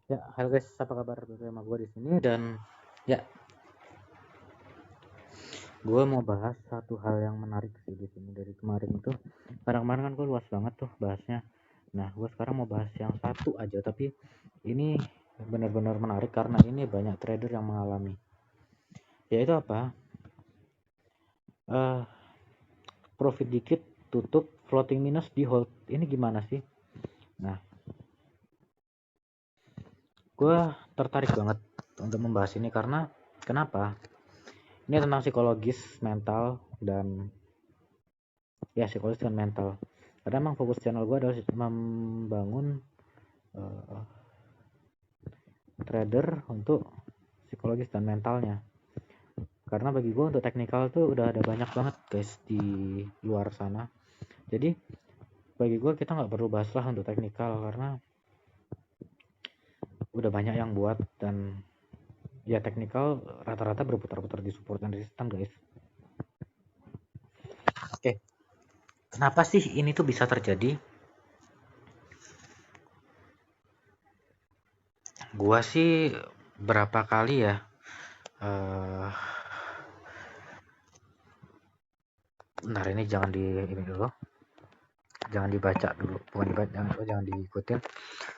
Ya, halo guys, apa kabar? Bersama gue di sini dan ya, gue mau bahas satu hal yang menarik sih di sini dari kemarin tuh. Karena kemarin kan gue luas banget tuh bahasnya. Nah, gue sekarang mau bahas yang satu aja, tapi ini benar-benar menarik karena ini banyak trader yang mengalami. Yaitu apa? Eh, Profit dikit, tutup, floating minus di hold. Ini gimana sih? Nah, gue tertarik banget untuk membahas ini karena kenapa? Ini tentang psikologis, mental, dan ya psikologis dan mental. Karena emang fokus channel gue adalah membangun uh, trader untuk psikologis dan mentalnya. Karena bagi gue untuk teknikal tuh udah ada banyak banget guys di luar sana. Jadi bagi gue kita nggak perlu bahas lah untuk teknikal karena udah banyak yang buat dan ya teknikal rata-rata berputar-putar di support dan resistance guys. Oke, kenapa sih ini tuh bisa terjadi? Gua sih berapa kali ya uh, bentar ini jangan di ini dulu, jangan dibaca dulu, bukan dibaca, jangan diikutin.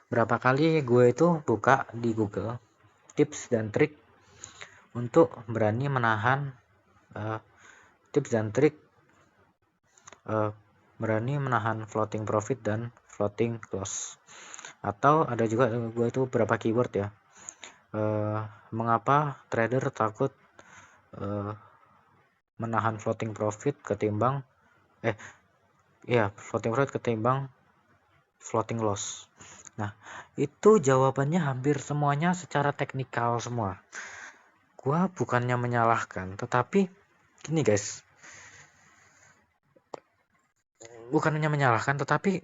Berapa kali gue itu buka di Google tips dan trik untuk berani menahan uh, tips dan trik uh, berani menahan floating profit dan floating loss. Atau ada juga gue itu berapa keyword ya, mengapa trader takut uh, menahan floating profit ketimbang floating profit ketimbang floating loss. Nah, itu jawabannya hampir semuanya secara teknikal semua. Gua bukannya menyalahkan, tetapi gini guys, bukannya menyalahkan, tetapi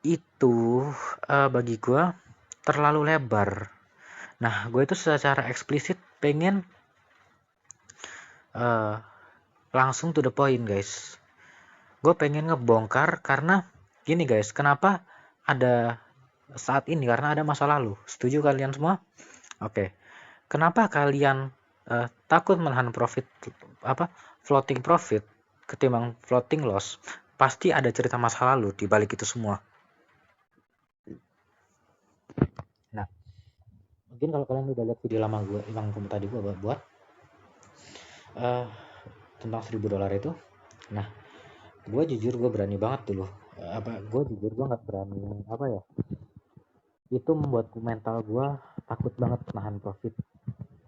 itu bagi gua terlalu lebar. Nah, gue itu secara eksplisit pengen uh, langsung to the point guys. Gue pengen ngebongkar karena gini guys, kenapa ada saat ini? Karena ada masa lalu. Setuju kalian semua? Oke. Kenapa kalian takut menahan profit apa floating profit ketimbang floating loss? Pasti ada cerita masa lalu di balik itu semua. Nah, mungkin kalau kalian udah lihat video lama gue yang tadi gue buat uh, tentang $1.000 itu. Nah, gue jujur gue berani banget dulu. Gue jujur gue nggak berani apa ya? Itu membuat mental gue takut banget nahan profit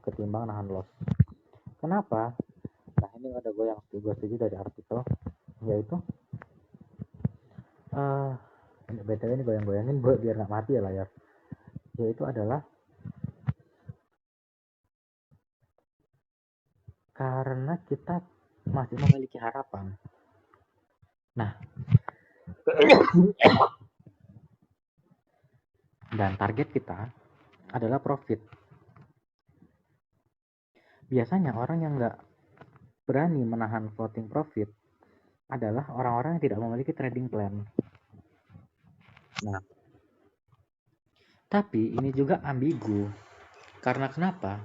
ketimbang nahan loss. Kenapa? Nah, ini ada gue setuju dari artikel, yaitu uh, btw ini goyang-goyangin biar nggak mati ya layar. Yaitu adalah karena kita masih memiliki harapan. Nah, dan target kita adalah profit. Biasanya orang yang nggak berani menahan floating profit adalah orang-orang yang tidak memiliki trading plan. Nah, tapi ini juga ambigu. Karena kenapa?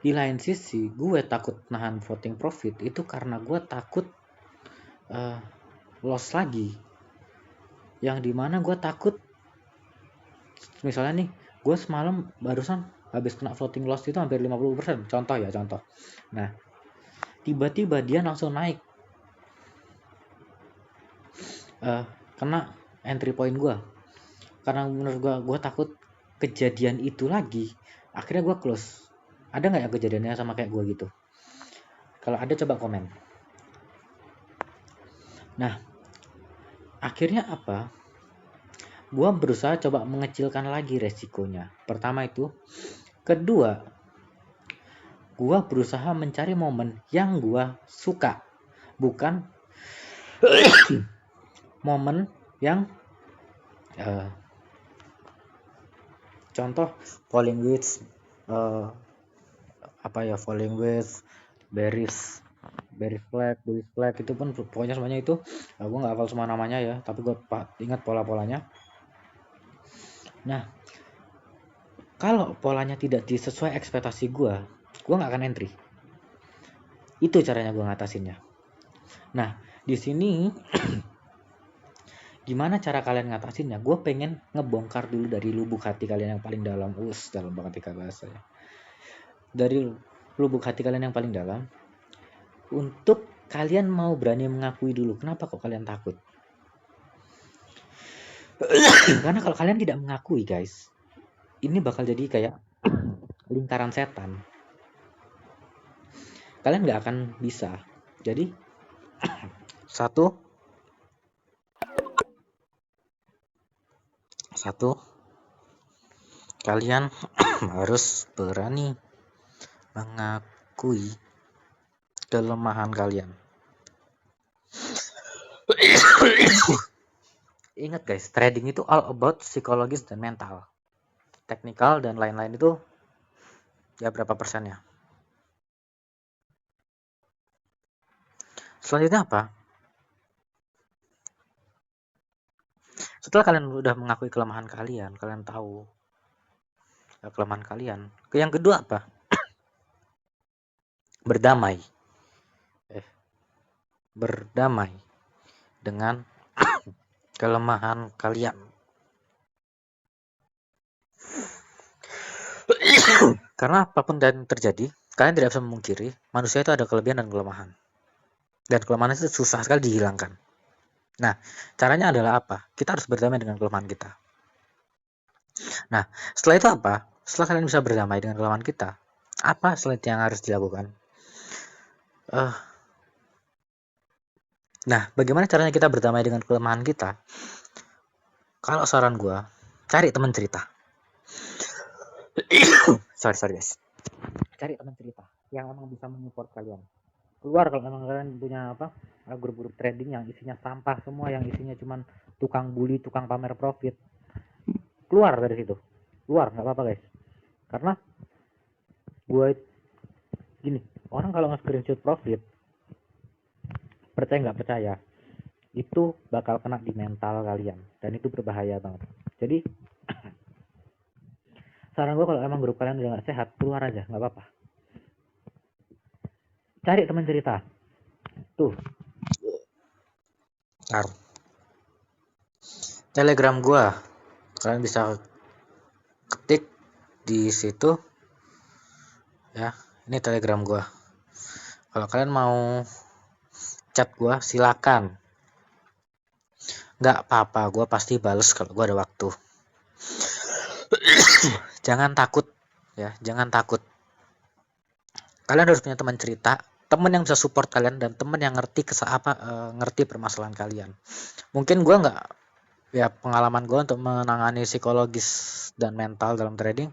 Di lain sisi, gue takut nahan floating profit itu karena gue takut uh, loss lagi. Yang dimana gue takut, misalnya nih, gue semalam barusan habis kena floating loss itu hampir 50%. Contoh ya, contoh. Nah, tiba-tiba dia langsung naik. Kena entry point gue. Karena menurut gue takut kejadian itu lagi. Akhirnya gue close. Ada nggak ya kejadiannya sama kayak gue gitu? Kalau ada coba komen. Nah, akhirnya apa? Gua berusaha coba mengecilkan lagi resikonya. Pertama itu. Kedua, gua berusaha mencari momen yang gua suka. Bukan momen yang contoh falling width falling width, bearish flag, bullish flag, itu pun pokoknya semuanya itu gue nggak hafal semua namanya ya, tapi gue ingat pola-polanya. Nah, kalau polanya tidak sesuai ekspektasi gue nggak akan entry. Itu caranya gue ngatasinnya. Nah, di sini gimana cara kalian ngatasinnya? Gue pengen ngebongkar dulu dari lubuk hati kalian yang paling dalam. Dalam banget ketika bahasanya. Dari lubuk hati kalian yang paling dalam, untuk kalian mau berani mengakui dulu. Kenapa kok kalian takut? Karena kalau kalian tidak mengakui, guys, ini bakal jadi kayak lingkaran setan. Kalian nggak akan bisa. Jadi satu kalian harus berani mengakui kelemahan kalian. Ingat guys, trading itu all about psikologis dan mental. Teknikal dan lain-lain itu ya berapa persennya. Selanjutnya apa? Setelah kalian udah mengakui kelemahan kalian tahu kelemahan kalian. Yang kedua apa? Berdamai. Berdamai dengan kelemahan kalian. Karena apapun yang terjadi, kalian tidak bisa memungkiri manusia itu ada kelebihan dan kelemahan. Dan kelemahan itu susah sekali dihilangkan. Nah, caranya adalah apa? Kita harus berdamai dengan kelemahan kita. Nah, setelah itu apa? Setelah kalian bisa berdamai dengan kelemahan kita, apa selanjutnya yang harus dilakukan? Nah, bagaimana caranya kita berdamai dengan kelemahan kita? Kalau saran gue, cari teman cerita. sorry guys. Cari teman cerita yang memang bisa menyupport kalian. Keluar kalau memang kalian punya grup-grup trading yang isinya sampah semua, yang isinya cuman tukang bully, tukang pamer profit. Keluar dari situ. Keluar, nggak apa-apa guys. Karena gue gini, orang kalau nge-screenshot profit, percaya nggak percaya, itu bakal kena di mental kalian, dan itu berbahaya banget. Jadi saran gue, kalau emang grup kalian udah nggak sehat, keluar aja, nggak apa-apa. Cari teman cerita. Tuh, Telegram gue, kalian bisa ketik di situ ya. Ini Telegram gue. Kalau kalian mau chat gue, silakan. Nggak apa-apa, gue pasti bales kalau gue ada waktu. Jangan takut ya, jangan takut. Kalian harus punya teman cerita, teman yang bisa support kalian, dan teman yang ngerti ngerti permasalahan kalian. Mungkin gue nggak, ya pengalaman gue untuk menangani psikologis dan mental dalam trading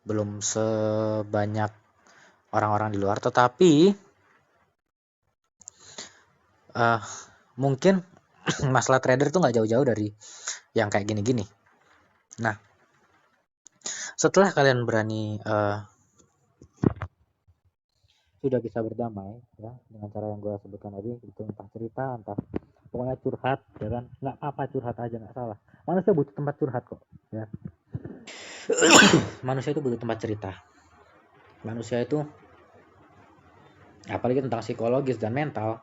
belum sebanyak orang-orang di luar, tetapi mungkin masalah trader itu nggak jauh-jauh dari yang kayak gini-gini. Nah, setelah kalian berani sudah bisa berdamai ya dengan cara yang gue sebutkan tadi, itu entah cerita, entah pokoknya curhat, ya kan, nggak apa-apa, curhat aja, nggak salah. Manusia butuh tempat curhat kok ya. Manusia itu butuh tempat cerita. Manusia itu, apalagi tentang psikologis dan mental,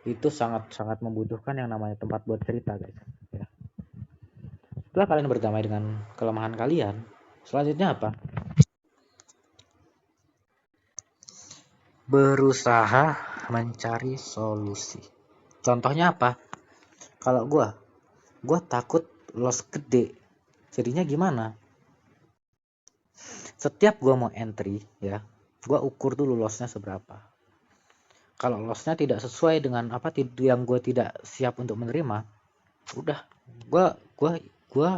itu sangat-sangat membutuhkan yang namanya tempat buat cerita guys ya. Setelah kalian berdamai dengan kelemahan kalian, selanjutnya apa? Berusaha mencari solusi. Contohnya apa? Kalau gue takut loss gede, jadinya gimana? Setiap gue mau entry ya, gue ukur dulu lossnya seberapa. Kalau lossnya tidak sesuai dengan yang gue tidak siap untuk menerima, udah gue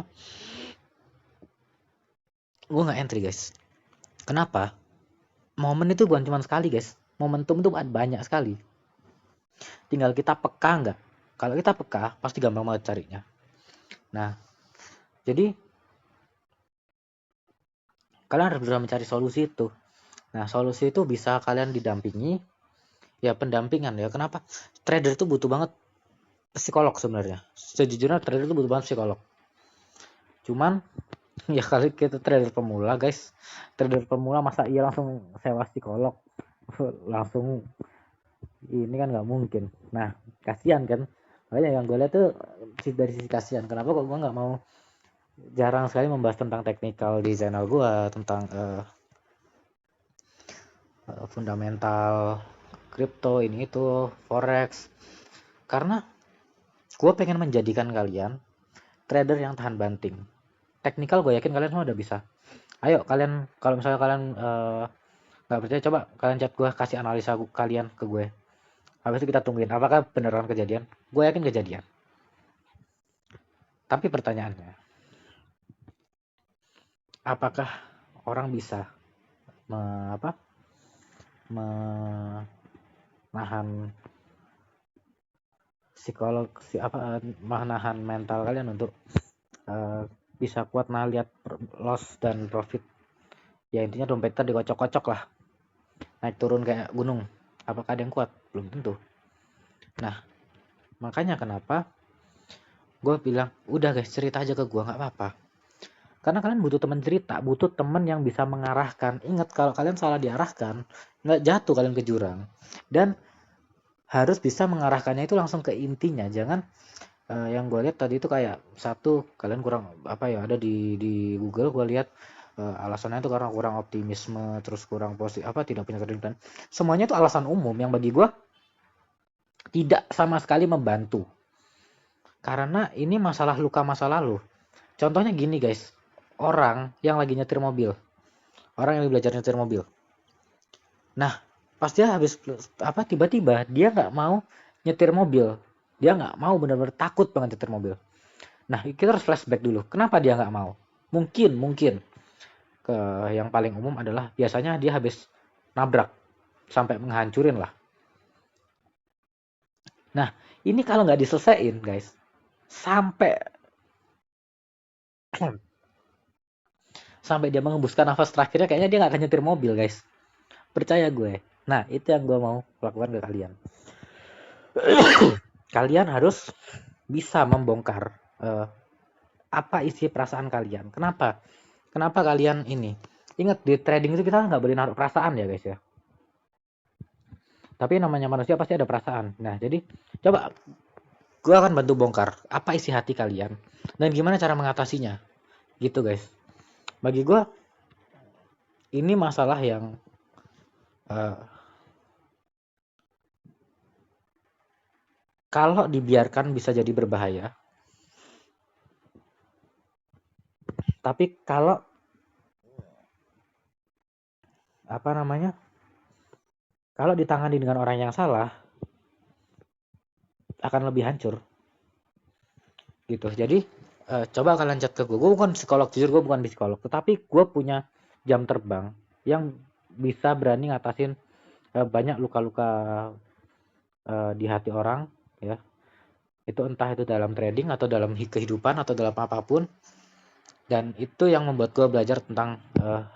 nggak entry guys. Kenapa? Momen itu bukan cuma sekali guys, momentum itu banyak sekali. Tinggal kita peka nggak. Kalau kita peka, pasti gampang banget carinya. Nah, jadi kalian harus berusaha mencari solusi itu. Nah, solusi itu bisa kalian didampingi, ya pendampingan ya. Kenapa? Trader itu butuh banget psikolog sebenarnya. Sejujurnya trader itu butuh banget psikolog. Cuman Ya kali kita trader pemula guys, trader pemula masa iya langsung sewa psikolog, langsung ini kan nggak mungkin. Nah kasihan kan, makanya yang gue lihat tuh dari sisi kasihan. Kenapa kok gue nggak mau jarang sekali membahas tentang teknikal di channel gue, tentang fundamental kripto ini itu forex, karena gue pengen menjadikan kalian trader yang tahan banting. Teknikal gue yakin kalian semua udah bisa. Ayo kalian, kalau misalnya kalian nggak percaya, coba kalian chat gue, kasih analisa kalian ke gue. Habis itu kita tungguin apakah beneran kejadian. Gue yakin kejadian. Tapi pertanyaannya, apakah orang bisa apa, menahan psikolog apa, menahan mental kalian untuk bisa kuat lihat loss dan profit. Ya intinya dompetnya dikocok-kocok lah, naik turun kayak gunung. Apakah ada yang kuat? Belum tentu. Nah makanya kenapa gue bilang udah guys, cerita aja ke gue, nggak apa-apa. Karena kalian butuh teman cerita, butuh teman yang bisa mengarahkan. Ingat, kalau kalian salah diarahkan, nggak jatuh kalian ke jurang. Dan harus bisa mengarahkannya itu langsung ke intinya. Jangan yang gue lihat tadi itu kayak satu, kalian kurang apa ya, ada di Google gue lihat alasannya itu karena kurang optimisme, terus kurang positif, apa, tidak punya kejutan. Semuanya itu alasan umum yang bagi gue tidak sama sekali membantu. Karena ini masalah luka masa lalu. Contohnya gini guys, orang yang lagi nyetir mobil, orang yang belajar nyetir mobil. Nah, pas dia habis apa, tiba-tiba dia nggak mau nyetir mobil, dia nggak mau, benar-benar takut banget nyetir mobil. Nah, kita harus flashback dulu. Kenapa dia nggak mau? Mungkin ke yang paling umum adalah biasanya dia habis nabrak sampai menghancurin lah. Nah, ini kalau nggak diselesaikan guys, sampai sampai dia mengembuskan nafas terakhirnya, kayaknya dia nggak akan nyetir mobil guys. Percaya gue. Nah, itu yang gue mau lakukan ke kalian. Kalian harus bisa membongkar apa isi perasaan kalian. Kenapa? Kenapa kalian ini? Ingat, di trading itu kita nggak boleh naruh perasaan ya guys ya. Tapi namanya manusia pasti ada perasaan. Nah, jadi coba gue akan bantu bongkar apa isi hati kalian dan gimana cara mengatasinya. Gitu guys. Bagi gue ini masalah yang kalau dibiarkan bisa jadi berbahaya. Tapi kalau apa namanya, kalau ditangani dengan orang yang salah, akan lebih hancur. Gitu. Jadi coba kalian chat ke gue. Gue bukan psikolog, jujur gue bukan psikolog, tetapi gue punya jam terbang yang bisa berani ngatasin banyak luka-luka di hati orang, ya. Itu entah itu dalam trading atau dalam kehidupan atau dalam apapun. Dan itu yang membuat gue belajar tentang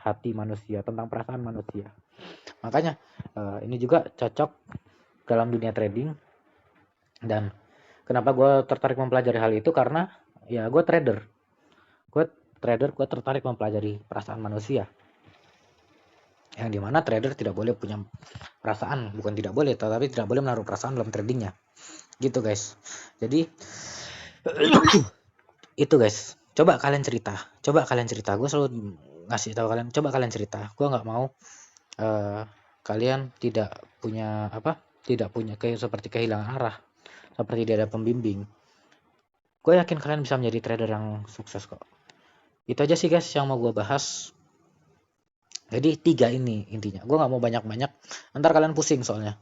hati manusia, tentang perasaan manusia. Makanya ini juga cocok dalam dunia trading. Dan kenapa gue tertarik mempelajari hal itu, karena ya gue tertarik mempelajari perasaan manusia, yang dimana trader tidak boleh punya perasaan, bukan tidak boleh, tetapi tidak boleh menaruh perasaan dalam tradingnya. Gitu guys. Jadi itu guys, coba kalian cerita, gue selalu ngasih tahu kalian, coba kalian cerita. Gue nggak mau kalian tidak punya kayak seperti kehilangan arah, seperti tidak ada pembimbing. Gue yakin kalian bisa menjadi trader yang sukses kok. Itu aja sih guys yang mau gue bahas. Jadi 3 ini intinya. Gue nggak mau banyak-banyak, ntar kalian pusing soalnya.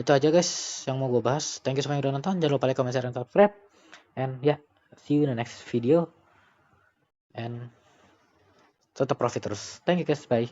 Itu aja guys yang mau gue bahas. Thank you semuanya udah nonton. Jangan lupa like, comment, share, dan subscribe. And yeah, see you in the next video. And tetap profit terus. Thank you guys, bye.